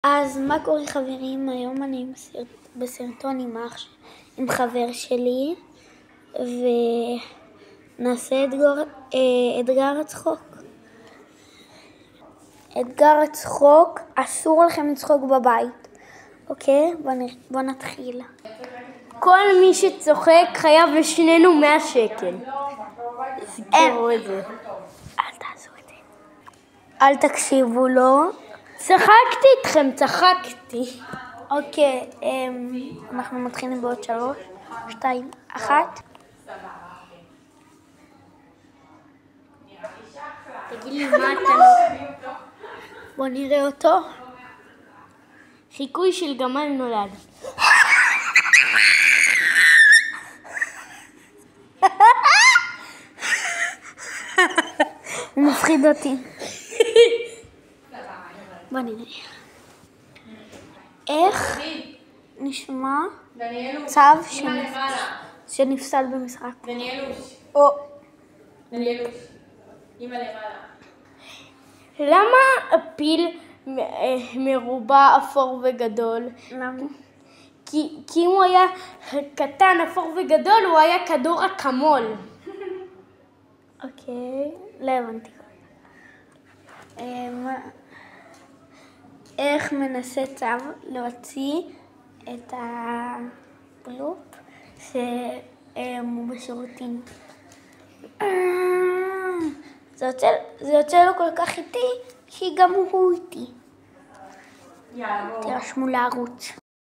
אז מה קורה חברים? היום אני בסרטון עם חבר שלי ונעשה אתגר הצחוק. אתגר הצחוק, אסור לכם לצחוק בבית, אוקיי? בוא נתחיל. כל מי שצוחק חייב לשנינו 100 שקל. זכרו את זה. אל תעשו את זה. אל תקשיבו לו. צחקתי איתכם, צחקתי. אוקיי, אנחנו מתחילים בעוד 3, 2, 1. תגיד לי מה אתה לא... בוא נראה אותו. חיקוי של גמל נולד. הוא מפחיד אותי. בוא נראה. איך נשמע צו שנפסל במשחק? דניאלוש. דניאלוש. אמא למעלה. למה הפיל מרובע אפור וגדול? למה? כי אם הוא היה קטן, אפור וגדול, הוא היה כדור אקמול. אוקיי, לא הבנתי. איך מנסה צו להוציא את הבלופ שהוא בשירותים? זה יוצא לו כל כך איטי, כי גם הוא איטי. תירשמו לערוץ.